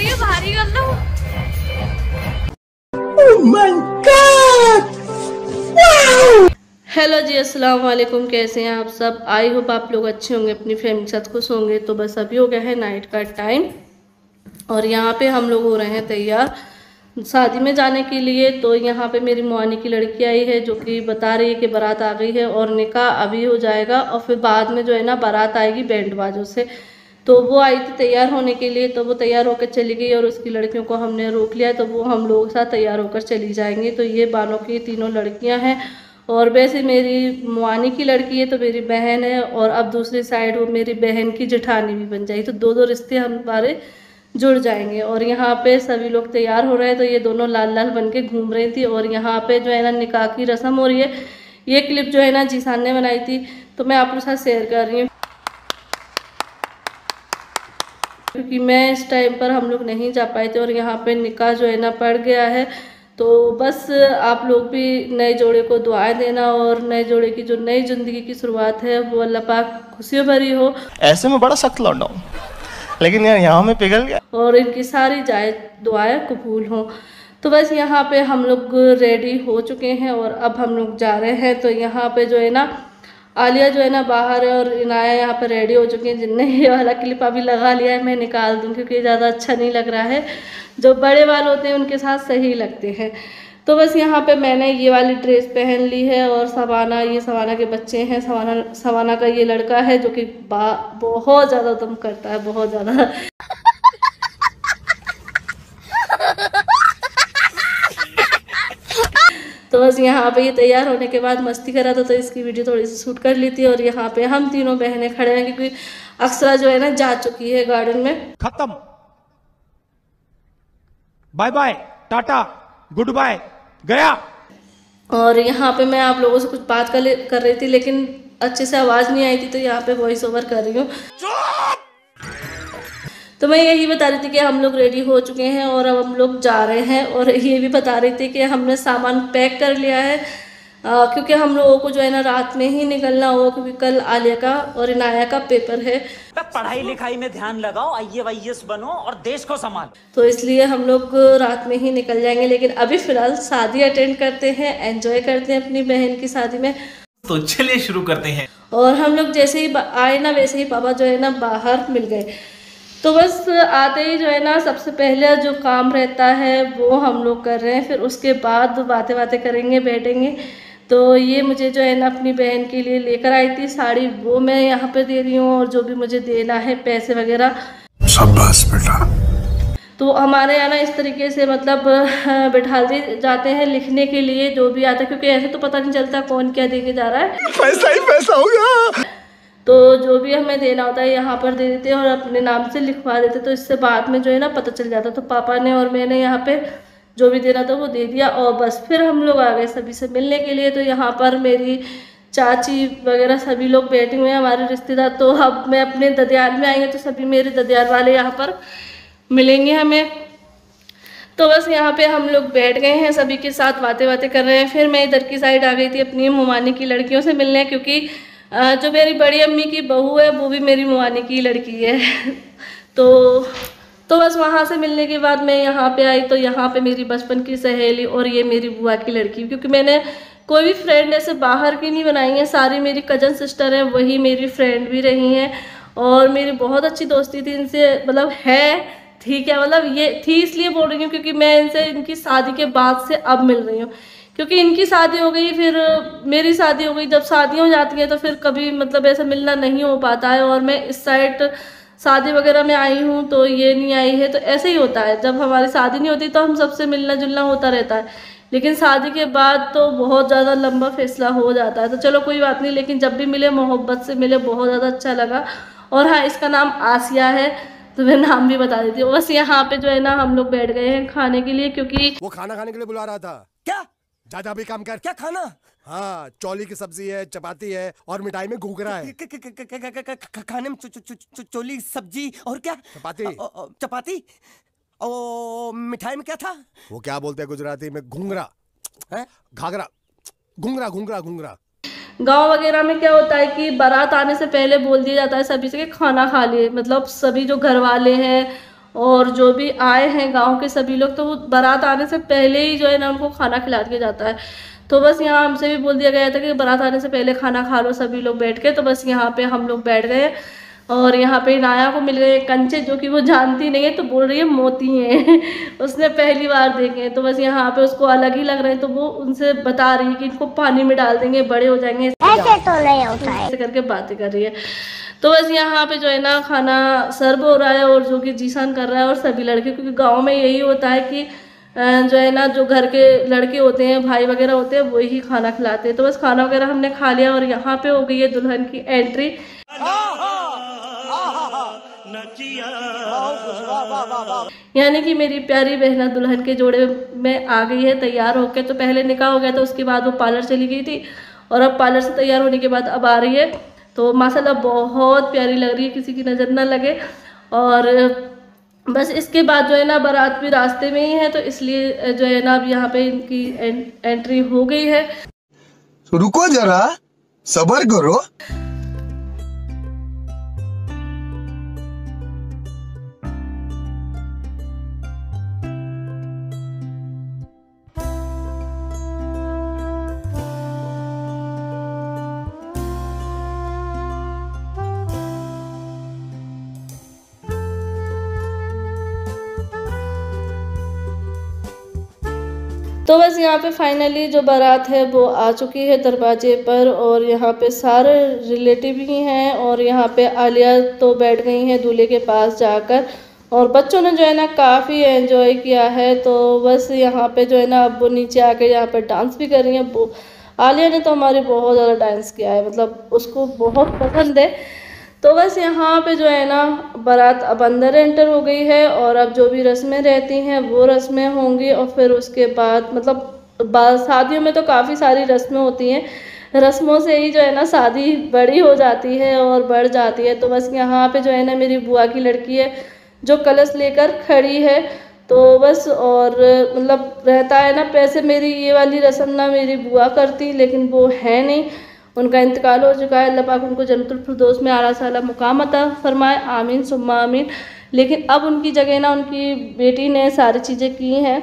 रही है, भारी कर लो। हेलो जी, अस्सलाम वालेकुम। कैसे हैं आप सब? आई होप आप लोग अच्छे होंगे, अपनी फैमिली के साथ खुश होंगे। तो बस अभी हो गया है नाइट का टाइम और यहाँ पे हम लोग हो रहे हैं तैयार शादी में जाने के लिए। तो यहाँ पे मेरी मुआनी की लड़की आई है जो कि बता रही है कि बारात आ गई है और निकाह अभी हो जाएगा और फिर बाद में जो है ना बारात आएगी बैंड बाजों से। तो वो आई थी तैयार होने के लिए, तो वो तैयार होकर चली गई और उसकी लड़कियों को हमने रोक लिया, तो वो हम लोगों के साथ तैयार होकर चली जाएंगी। तो ये बानों की तीनों लड़कियां हैं और वैसे मेरी मुआनी की लड़की है तो मेरी बहन है, और अब दूसरी साइड वो मेरी बहन की जेठानी भी बन जाएगी। तो दो दो रिश्ते हमारे जुड़ जाएंगे। और यहाँ पे सभी लोग तैयार हो रहे हैं, तो ये दोनों लाल लाल बन के घूम रही थी। और यहाँ पे जो है ना निकाह की रस्म हो रही है। ये क्लिप जो है ना जीसान ने बनाई थी, तो मैं आप लोगों के साथ शेयर कर रही हूँ क्योंकि मैं इस टाइम पर हम लोग नहीं जा पाए थे और यहाँ पे निकाह जो है ना पड़ गया है। तो बस आप लोग भी नए जोड़े को दुआएं देना और नए जोड़े की जो नई जिंदगी की शुरुआत है वो अल्लाह पाक खुशियों भरी हो। ऐसे में बड़ा सख्त लौटा हूँ, लेकिन यार यहाँ में पिघल गया और इनकी सारी जायज़ दुआएं कबूल हों। तो बस यहाँ पे हम लोग रेडी हो चुके हैं और अब हम लोग जा रहे हैं। तो यहाँ पे जो है ना आलिया जो है ना बाहर है और इनाया यहाँ पे रेडी हो चुके हैं। जिनने ये वाला क्लिप अभी लगा लिया है मैं निकाल दूँ क्योंकि ज़्यादा अच्छा नहीं लग रहा है। जो बड़े वाले होते हैं उनके साथ सही लगते हैं। तो बस यहाँ पे मैंने ये वाली ड्रेस पहन ली है और सवाना, ये सवाना के बच्चे हैं। सवाना का ये लड़का है जो कि बहुत ज़्यादा दम करता है, बहुत ज़्यादा। तो बस यहाँ पे ये तैयार होने के बाद मस्ती कर रहा था, तो इसकी वीडियो थोड़ी सी शूट कर ली थी। और यहाँ पे हम तीनों बहनें खड़े हैं क्योंकि अक्सरा जो है ना जा चुकी है गार्डन में। खत्म, bye bye, tata, goodbye, गया। और यहाँ पे मैं आप लोगों से कुछ बात कर रही थी लेकिन अच्छे से आवाज़ नहीं आई थी, तो यहाँ पे वॉइस ओवर कर रही हूँ। तो मैं यही बता रही थी कि हम लोग रेडी हो चुके हैं और अब हम लोग जा रहे हैं। और ये भी बता रही थी कि हमने सामान पैक कर लिया है क्योंकि हम लोगों को जो है ना रात में ही निकलना होगा क्योंकि कल आलिया का और इनाया का पेपर है। पढ़ाई लिखाई में ध्यान लगाओ, IAS बनो और देश को संभालो। तो इसलिए हम लोग रात में ही निकल जाएंगे। लेकिन अभी फिलहाल शादी अटेंड करते हैं, एंजॉय करते हैं अपनी बहन की शादी में। तो चलिए शुरू करते हैं। और हम लोग जैसे ही आए ना वैसे ही पापा जो है ना बाहर मिल गए। तो बस आते ही जो है ना सबसे पहले जो काम रहता है वो हम लोग कर रहे हैं, फिर उसके बाद बातें करेंगे, बैठेंगे। तो ये मुझे जो है ना अपनी बहन के लिए लेकर आई थी साड़ी, वो मैं यहाँ पे दे रही हूँ और जो भी मुझे देना है पैसे वगैरह। शाबाश बेटा। तो हमारे यहाँ ना इस तरीके से मतलब बैठा दिए जाते हैं लिखने के लिए जो भी आता है, क्योंकि ऐसे तो पता नहीं चलता कौन क्या दे के जा रहा है। पैसा ही पैसा होगा। तो जो भी हमें देना होता है यहाँ पर दे देते हैं और अपने नाम से लिखवा देते, तो इससे बाद में जो है ना पता चल जाता। तो पापा ने और मैंने यहाँ पे जो भी देना था वो दे दिया और बस फिर हम लोग आ गए सभी से मिलने के लिए। तो यहाँ पर मेरी चाची वगैरह सभी लोग बैठे हुए हैं, हमारे रिश्तेदार। तो अब मैं अपने ददियाल में आई हूँ तो सभी मेरे ददियाल वाले यहाँ पर मिलेंगे हमें। तो बस यहाँ पे हम लोग बैठ गए हैं, सभी के साथ बातें कर रहे हैं। फिर मैं इधर की साइड आ गई थी अपनी मुमानी की लड़कियों से मिलने, क्योंकि जो मेरी बड़ी अम्मी की बहू है वो भी मेरी मुआनी की लड़की है। तो बस वहाँ से मिलने के बाद मैं यहाँ पे आई। तो यहाँ पे मेरी बचपन की सहेली और ये मेरी बुआ की लड़की, क्योंकि मैंने कोई भी फ्रेंड ऐसे बाहर की नहीं बनाई है, सारी मेरी कजन सिस्टर हैं, वही मेरी फ्रेंड भी रही हैं और मेरी बहुत अच्छी दोस्ती थी इनसे, मतलब है, ठीक है, मतलब ये थी इसलिए बोल रही हूँ क्योंकि मैं इनसे इनकी शादी के बाद से अब मिल रही हूँ, क्योंकि इनकी शादी हो गई फिर मेरी शादी हो गई। जब शादियाँ हो जाती हैं तो फिर कभी मतलब ऐसा मिलना नहीं हो पाता है और मैं इस साइड शादी वगैरह में आई हूँ तो ये नहीं आई है। तो ऐसे ही होता है, जब हमारी शादी नहीं होती तो हम सबसे मिलना जुलना होता रहता है, लेकिन शादी के बाद तो बहुत ज़्यादा लंबा फैसला हो जाता है। तो चलो कोई बात नहीं, लेकिन जब भी मिले मोहब्बत से मिले, बहुत ज़्यादा अच्छा लगा। और हाँ, इसका नाम आसिया है, तो मैं नाम भी बता देती हूँ। बस यहाँ पे जो है ना हम लोग बैठ गए हैं खाने के लिए, क्योंकि वो खाना खाने के लिए बुला रहा था। क्या जा भी काम कर। क्या खाना? हाँ, चौली की सब्जी है, चपाती है और मिठाई में घूघरा है। खाने में चोली सब्जी और क्या? चपाती और मिठाई में क्या था? वो क्या बोलते हैं गुजराती में? घूंघरा है, घाघरा, घूंघरा घूंघरा घूंघरा। गांव वगैरह में क्या होता है कि बारात आने से पहले बोल दिया जाता है सभी से कि खाना खा लिए, मतलब सभी जो घर वाले हैं और जो भी आए हैं गांव के सभी लोग, तो वो बारात आने से पहले ही जो है ना उनको खाना खिला दिया जाता है। तो बस यहाँ हमसे भी बोल दिया गया था कि बारात आने से पहले खाना खा लो सभी लोग बैठ के। तो बस यहाँ पे हम लोग बैठ गए और यहाँ पे नाया को मिल गए कंचे, जो कि वो जानती नहीं है, तो बोल रही है मोती हैं उसने पहली बार देखे हैं। तो बस यहाँ पे उसको अलग ही लग रहे हैं, तो वो उनसे बता रही है कि इनको पानी में डाल देंगे, बड़े हो जाएंगे, ऐसे तो नहीं होता है, ऐसे करके बातें कर रही है। तो बस यहाँ पे जो है ना खाना सर्व हो रहा है और जो कि जीसान कर रहा है और सभी लड़के, क्योंकि गाँव में यही होता है कि जो है ना जो घर के लड़के होते हैं, भाई वगैरह होते हैं, वही खाना खिलाते हैं। तो बस खाना वगैरह हमने खा लिया और यहाँ पे हो गई है दुल्हन की एंट्री। यानी कि मेरी प्यारी बहना दुल्हन के जोड़े में आ गई है तैयार होकर। तो पहले निकाह हो गया था, उसके बाद वो पार्लर चली गई थी और अब पार्लर से तैयार होने के बाद अब आ रही है। तो माशाल्लाह बहुत प्यारी लग रही है, किसी की नज़र ना लगे। और बस इसके बाद जो है ना बारात भी रास्ते में ही है, तो इसलिए जो है ना अब यहाँ पे इनकी एंट्री हो गई है। रुको जरा, सब्र करो। तो बस यहाँ पे फाइनली जो बारात है वो आ चुकी है दरवाजे पर और यहाँ पे सारे रिलेटिव ही हैं और यहाँ पे आलिया तो बैठ गई हैं दूल्हे के पास जाकर और बच्चों ने जो है ना काफ़ी एंजॉय किया है। तो बस यहाँ पे जो है ना अब वो नीचे आके यहाँ पे डांस भी कर रही हैं। वो आलिया ने तो हमारी बहुत ज़्यादा डांस किया है, मतलब उसको बहुत पसंद है। तो बस यहाँ पे जो है ना बारात अब अंदर एंटर हो गई है और अब जो भी रस्में रहती हैं वो रस्में होंगी और फिर उसके बाद मतलब शादियों में तो काफ़ी सारी रस्में होती हैं, रस्मों से ही जो है ना शादी बड़ी हो जाती है और बढ़ जाती है। तो बस यहाँ पे जो है ना मेरी बुआ की लड़की है जो कलश लेकर खड़ी है। तो बस और मतलब रहता है ना, पैसे मेरी ये वाली रस्म ना मेरी बुआ करती, लेकिन वो है नहीं, उनका इंतकाल हो चुका है। अल्लाह पाक उनको जन्नतुल फिरदौस में आला साला मुकाम अता फरमाए, आमीन सुम्मा आमीन। लेकिन अब उनकी जगह ना उनकी बेटी ने सारी चीज़ें की हैं।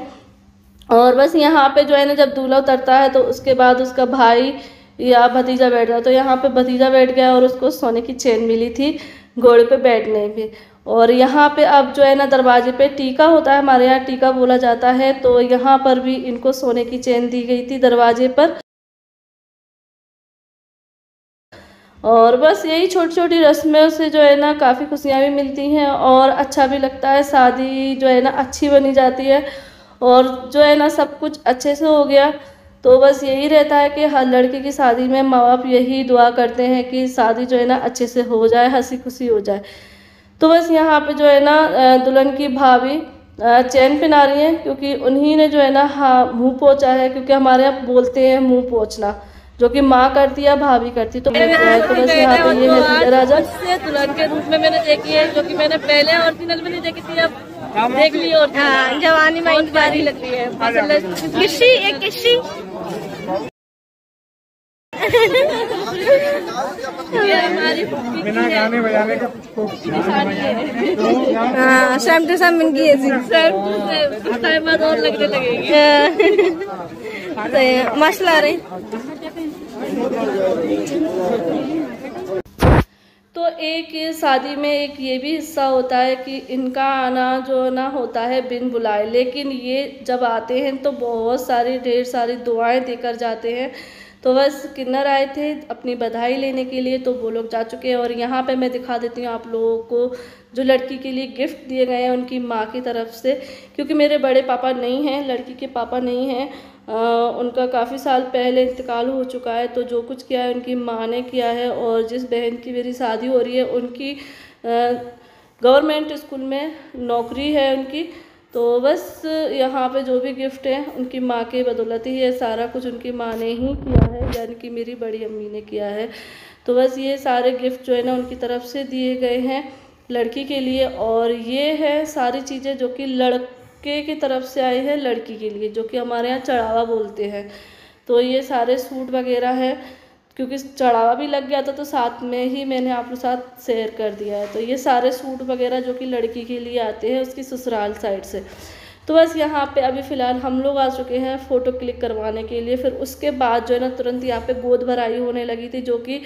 और बस यहाँ पे जो है ना जब दूल्हा उतरता है तो उसके बाद उसका भाई या भतीजा बैठ रहा, तो यहाँ पे भतीजा बैठ गया और उसको सोने की चेन मिली थी घोड़े पे बैठने पे। और यहाँ पे अब जो है ना दरवाजे पे टीका होता है, हमारे यहाँ टीका बोला जाता है, तो यहाँ पर भी इनको सोने की चेन दी गई थी दरवाजे पर। और बस यही छोटी छोटी रस्मों से जो है ना काफ़ी खुशियाँ भी मिलती हैं और अच्छा भी लगता है, शादी जो है ना अच्छी बनी जाती है और जो है ना सब कुछ अच्छे से हो गया। तो बस यही रहता है कि हर लड़की की शादी में माँ बाप यही दुआ करते हैं कि शादी जो है ना अच्छे से हो जाए, हंसी खुशी हो जाए। तो बस यहाँ पे जो है ना दुल्हन की भाभी चैन पहना रही हैं, क्योंकि उन्हीं ने जो है ना हाँ मुँह पोंछा है, क्योंकि हमारे यहाँ बोलते हैं मुँह पोंछना, जो कि माँ करती है भाभी करती। तो बस यहाँ पे ये है राजा दुल्हन के रूप में मैंने देखी है, जो कि मैंने पहले ओरिजिनल में नहीं देखी थी, अब देख ली और जवानी में प्यारी लग रही है। किसी एक किसी बिना गाने बजाने का शाम टू शाम इनकी टाइम बाद और लगने लगेगी। माशाल्लाह आ रही। तो एक ये शादी में एक ये भी हिस्सा होता है कि इनका आना जो ना होता है बिन बुलाए, लेकिन ये जब आते हैं तो बहुत सारी ढेर सारी दुआएं देकर जाते हैं। तो बस किन्नर आए थे अपनी बधाई लेने के लिए, तो वो लोग जा चुके हैं। और यहाँ पे मैं दिखा देती हूँ आप लोगों को जो लड़की के लिए गिफ्ट दिए गए हैं उनकी माँ की तरफ से, क्योंकि मेरे बड़े पापा नहीं हैं, लड़की के पापा नहीं हैं, उनका काफ़ी साल पहले इंतकाल हो चुका है। तो जो कुछ किया है उनकी माँ ने किया है। और जिस बहन की मेरी शादी हो रही है उनकी गवर्नमेंट स्कूल में नौकरी है उनकी। तो बस यहाँ पे जो भी गिफ्ट है उनकी माँ के बदौलत ही है, सारा कुछ उनकी माँ ने ही किया है, यानी कि मेरी बड़ी अम्मी ने किया है। तो बस ये सारे गिफ्ट जो है ना उनकी तरफ से दिए गए हैं लड़की के लिए। और ये है सारी चीज़ें जो कि लड़के की तरफ से आई है लड़की के लिए, जो कि हमारे यहाँ चढ़ावा बोलते हैं। तो ये सारे सूट वगैरह है, क्योंकि चढ़ावा भी लग गया था, तो साथ में ही मैंने आप लोग साथ शेयर कर दिया है। तो ये सारे सूट वगैरह जो कि लड़की के लिए आते हैं उसकी ससुराल साइड से। तो बस यहाँ पे अभी फ़िलहाल हम लोग आ चुके हैं फ़ोटो क्लिक करवाने के लिए। फिर उसके बाद जो है ना तुरंत यहाँ पे गोद भराई होने लगी थी, जो कि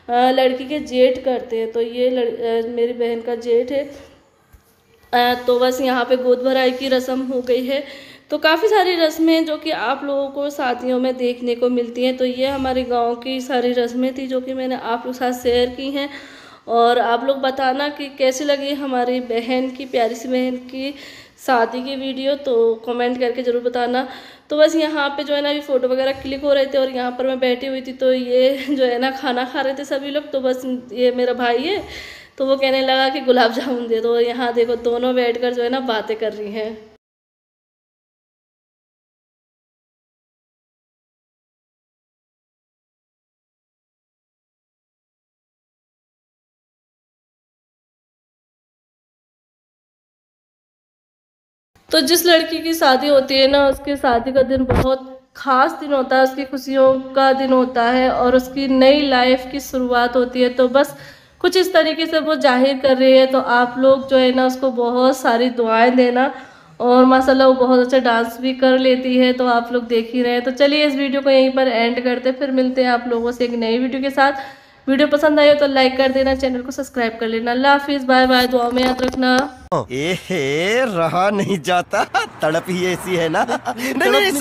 लड़की के जेठ करते हैं। तो ये मेरी बहन का जेठ है। तो बस यहाँ पे गोद भराई की रस्म हो गई है। तो काफ़ी सारी रस्में जो कि आप लोगों को शादियों में देखने को मिलती हैं। तो ये हमारे गांव की सारी रस्में थी जो कि मैंने आप लोग साथ शेयर की हैं। और आप लोग बताना कि कैसी लगी हमारी बहन की, प्यारी सी बहन की शादी की वीडियो, तो कमेंट करके ज़रूर बताना। तो बस यहाँ पे जो है ना अभी फ़ोटो वगैरह क्लिक हो रहे थे और यहाँ पर मैं बैठी हुई थी। तो ये जो है ना खाना खा रहे थे सभी लोग। तो बस ये मेरा भाई है, तो वो कहने लगा कि गुलाब जामुन दे दो। यहाँ देखो दोनों बैठकर जो है ना बातें कर रही हैं। तो जिस लड़की की शादी होती है ना, उसकी शादी का दिन बहुत ख़ास दिन होता है, उसकी खुशियों का दिन होता है और उसकी नई लाइफ की शुरुआत होती है। तो बस कुछ इस तरीके से वो जाहिर कर रही है। तो आप लोग जो है ना उसको बहुत सारी दुआएं देना। और माशाल्लाह वो बहुत अच्छा डांस भी कर लेती है, तो आप लोग देख ही रहे हैं। तो चलिए इस वीडियो को यहीं पर एंड करते, फिर मिलते हैं आप लोगों से एक नई वीडियो के साथ। वीडियो पसंद आई हो तो लाइक कर देना, चैनल को सब्सक्राइब कर लेना। अल्लाह हाफिज़, बाय बाय, दुआ में याद रखना। रहा नहीं जाता, तड़प ही ऐसी है ना। नहीं,